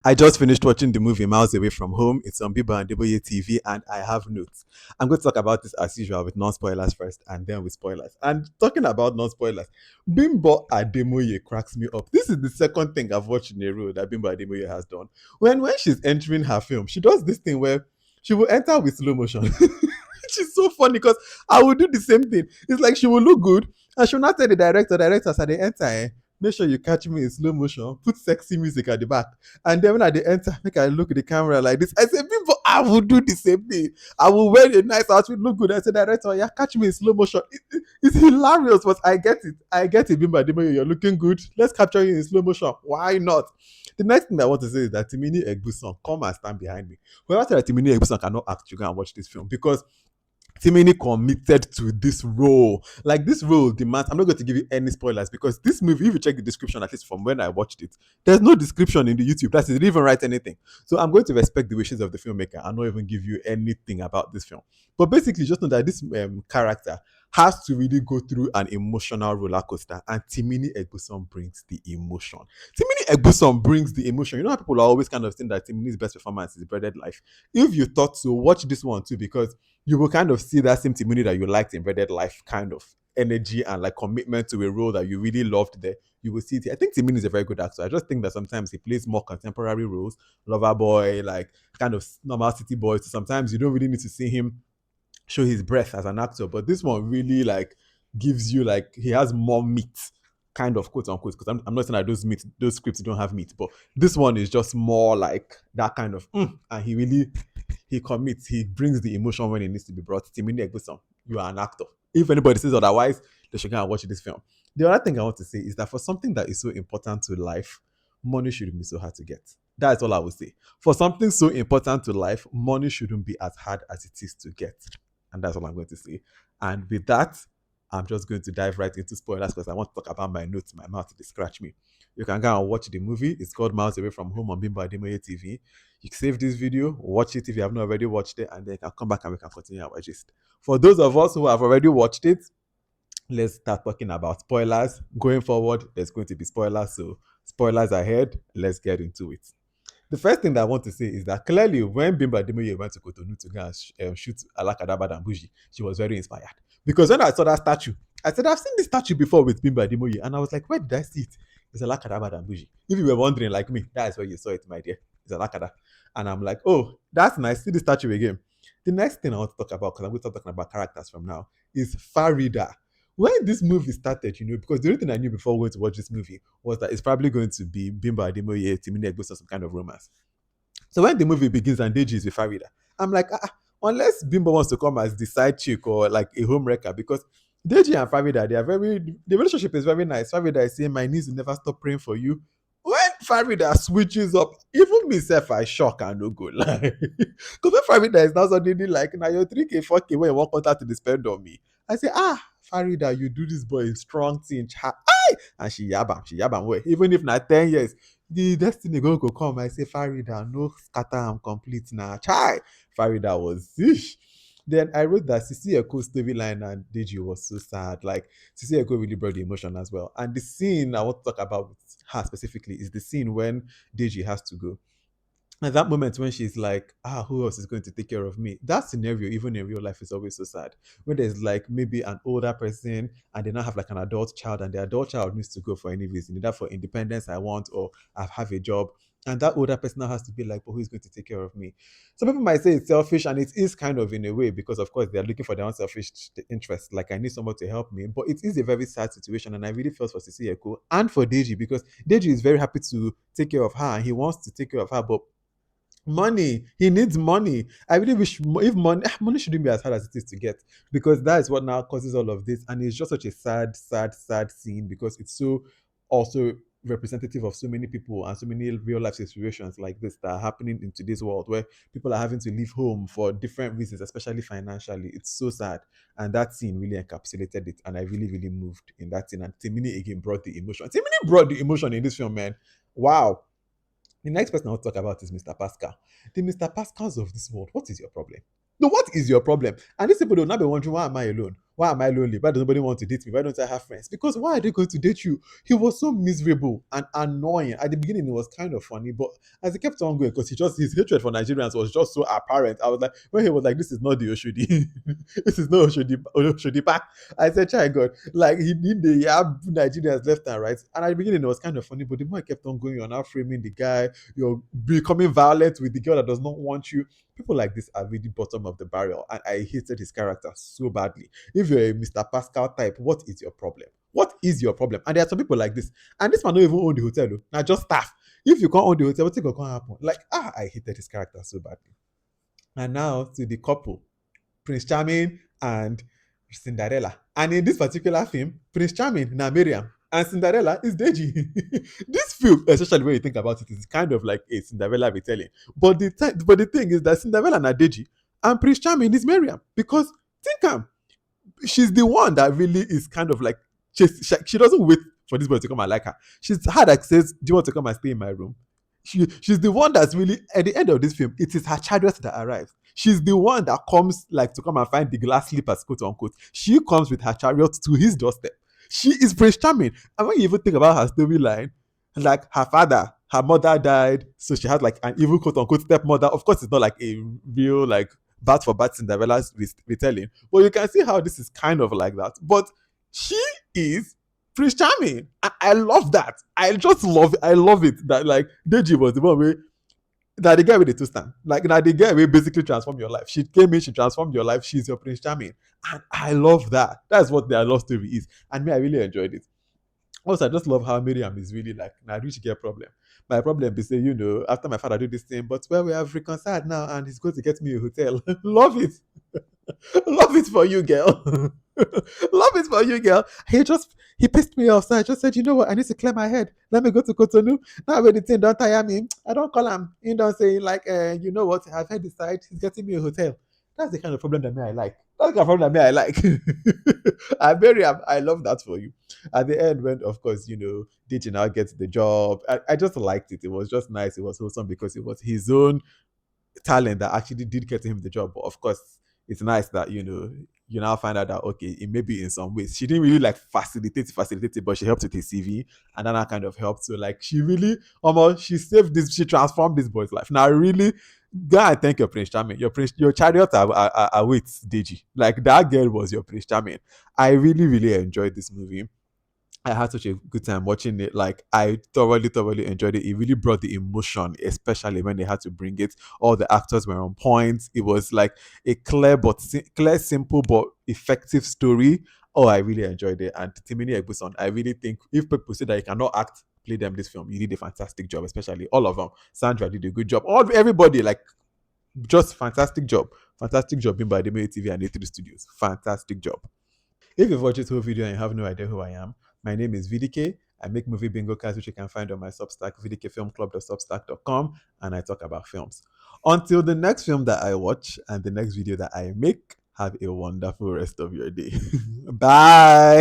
I just finished watching the movie Miles Away from Home. It's on Bimbo and Ademoye TV, and I have notes. I'm going to talk about this as usual with non-spoilers first, and then with spoilers. And talking about non-spoilers, Bimbo Ademoye cracks me up. This is the second thing I've watched in a row that Bimbo Ademoye has done. When she's entering her film, she does this thing where she will enter with slow motion. Which is so funny because I will do the same thing. It's like she will look good, and she will not tell the director, as they enter, make sure you catch me in slow motion, put sexy music at the back. And then when I dey enter, make I look at the camera like this. I say, people, I will do the same thing. I will wear a nice outfit, look good. I say, director, yeah, catch me in slow motion. It's hilarious, but I get it. I get it, Bimba Ademoye, you're looking good. Let's capture you in slow motion. Why not? The next thing I want to say is that Timini Egbuson, come and stand behind me. Whoever said that Timini Egbuson cannot act, you go and watch this film because Timini committed to this role. Like this role demands. I'm not going to give you any spoilers because this movie, if you check the description, at least from when I watched it, there's no description in the YouTube. That's it. They didn't even write anything. So I'm going to respect the wishes of the filmmaker and not even give you anything about this film. But basically, just know that this character has to really go through an emotional roller coaster, and Timini Egbuson brings the emotion. Timini Egbuson brings the emotion. You know how people are always kind of saying that Timini's best performance is Breaded Life. If you thought so, watch this one too because you will kind of see that same Timini that you liked in Breaded Life kind of energy and like commitment to a role that you really loved there. You will see it. I think Timini is a very good actor. I just think that sometimes he plays more contemporary roles, lover boy, like kind of normal city boy. So sometimes you don't really need to see him show his breath as an actor. But this one really like gives you like he has more meat, kind of quote unquote. Because I'm not saying that those scripts don't have meat, but this one is just more like that kind of and he commits, he brings the emotion when it needs to be brought. Timini Egbuson, you are an actor. If anybody says otherwise, they should go and watch this film. The other thing I want to say is that for something that is so important to life, money shouldn't be so hard to get. That's all I would say. For something so important to life, money shouldn't be as hard as it is to get. And that's all I'm going to say. And with that, I'm just going to dive right into spoilers because I want to talk about my notes. My mouth to scratch me. You can go and watch the movie. It's called Miles Away from Home on Bimbo Ademoye TV. You can save this video, watch it if you have not already watched it, and then you can come back and we can continue our gist. For those of us who have already watched it, let's start talking about spoilers. Going forward, there's going to be spoilers, so spoilers ahead. Let's get into it. The first thing that I want to say is that clearly when Bimba Ademoye went to Cotonou to go and shoot Alakadaba and Buji, she was very inspired. Because when I saw that statue, I said, I've seen this statue before with Bimba Ademoye. And I was like, where did I see it? It's Alakadaba and Buji. If you were wondering like me, that is where you saw it, my dear. It's Alakada. And I'm like, oh, that's nice. See the statue again. The next thing I want to talk about, because I'm going to start talking about characters from now, is Farida. When this movie started, because the only thing I knew before going to watch this movie was that it's probably going to be Bimba Ademoye, Timini Egbuson, some kind of romance. So when the movie begins and Deji is with Farida, I'm like, unless Bimbo wants to come as the side chick or like a home wrecker, because Deji and Farida, the relationship is very nice. Farida is saying, my niece will never stop praying for you. When Farida switches up, even myself, I shock and no go lie. Because when Farida is now suddenly like, now you're 3K, 4K, when you want contact to spend on me. I say, Farida, you do this boy strong thing. And she yabam well. Even if not 10 years, the destiny go come. I say, Farida, no scatter, I'm complete now. Chai! Farida was ish. Then I wrote that Sisi Eko's storyline and Deji was so sad. Like Sisi Eko really brought the emotion as well. And the scene I want to talk about with her specifically is the scene when Deji has to go. At that moment when she's like, who else is going to take care of me? That scenario, even in real life, is always so sad. When there's like maybe an older person and they now have like an adult child, and the adult child needs to go for any reason, either for independence I want or I have a job. And that older person now has to be like, but who's going to take care of me? Some people might say it's selfish, and it is kind of in a way, because of course they're looking for their own selfish interest. Like, I need someone to help me. But it is a very sad situation, and I really felt for Sisi Eko and for Deji, because Deji is very happy to take care of her and he wants to take care of her, but money, he needs money. I really wish if money shouldn't be as hard as it is to get, because that is what now causes all of this. And it's just such a sad scene, because it's so also representative of so many people and so many real life situations like this that are happening in today's world, where people are having to leave home for different reasons, especially financially. It's so sad. And that scene really encapsulated it, and I really moved in that scene. And Timini again brought the emotion. Timini brought the emotion in this film, man. Wow. The next person I'll talk about is Mr. Pascal. The Mr. Pascals of this world, what is your problem? No, what is your problem? And these people will not be wondering, why am I alone? Why am I lonely? Why does nobody want to date me? Why don't I have friends? Because why are they going to date you? He was so miserable and annoying. At the beginning, it was kind of funny, but as it kept on going, because his hatred for Nigerians was just so apparent. I was like, when he was like, "This is not the Oshodi, this is not Oshodi pack." I said, "Try God!" Like he did the Nigerians left and right. And at the beginning, it was kind of funny, but the more I kept on going, you're now framing the guy, you're becoming violent with the girl that does not want you. People like this are really bottom of the barrel, and I hated his character so badly. If you're a Mr. Pascal type, what is your problem? What is your problem? And there are some people like this, and this man don't even own the hotel, though. Now just staff. If you can't own the hotel, what's going to happen? Like, I hated his character so badly. And now to the couple, Prince Charming and Cinderella. And in this particular film, Prince Charming, na Miriam, and Cinderella is Deji. This film, especially when you think about it, is kind of like a Cinderella retelling. But the thing is that Cinderella na Deji, and Prince Charming is Miriam. Because think she's the one that really is kind of like she doesn't wait for this boy to come and like her. She's had access. Do you want to come and stay in my room? She's the one that's really at the end of this film. It is her chariot that arrives. She's the one that comes like to come and find the glass slippers, quote unquote. She comes with her chariot to his doorstep. She is Prince Charming. And when you even think about her storyline, like her mother died, so she has like an evil quote unquote stepmother. Of course, it's not like a real like bat for bat Cinderella's retelling, but you can see how this is kind of like that. But she is Prince Charming. I love that. I just love it. I love it that like Deji was the one where that the guy with the two stand. Like now the guy will basically transform your life. She came in, she transformed your life. She's your Prince Charming. And I love that. That's what their love story is. And me, I really enjoyed it. Also, I just love how Miriam is really like, now rich girl problem. My problem is say, after my father do this thing, but well, we have reconciled now and he's going to get me a hotel. Love it. Love it for you, girl. Love it for you, girl. He pissed me off. So I just said, you know what? I need to clear my head. Let me go to Cotonou. Now when the thing don't tire me, I don't call him. He don't say like, you know what? I've heard this side. He's getting me a hotel. That's the kind of problem that me I like. That's the kind of problem that me I like. I love that for you. At the end, when of course DJ now gets the job, I just liked it. It was just nice. It was wholesome because it was his own talent that actually did get him the job. But of course, it's nice that you now find out that okay, it may be in some ways she didn't really like facilitate it, but she helped with his CV, and then that kind of helped. So like she really almost she saved this, she transformed this boy's life. Now really, God, thank your Prince Charming. Your chariot awaits Deji. Like that girl was your Prince Charming. I really really enjoyed this movie. I had such a good time watching it. Like I thoroughly enjoyed it. It really brought the emotion, especially when they had to bring it. All the actors were on point. It was like a clear, simple but effective story. Oh, I really enjoyed it. And Timini Egbuson, I really think if people say that you cannot act, play them this film. You did a fantastic job, especially all of them. Sandra did a good job. Everybody like just fantastic job being by the Ademoye TV and A3 Studios. Fantastic job. If you've watched this whole video and you have no idea who I am, my name is VDK. I make movie bingo cards, which you can find on my Substack, vdkfilmclub.substack.com, and I talk about films. Until the next film that I watch and the next video that I make, have a wonderful rest of your day. Bye.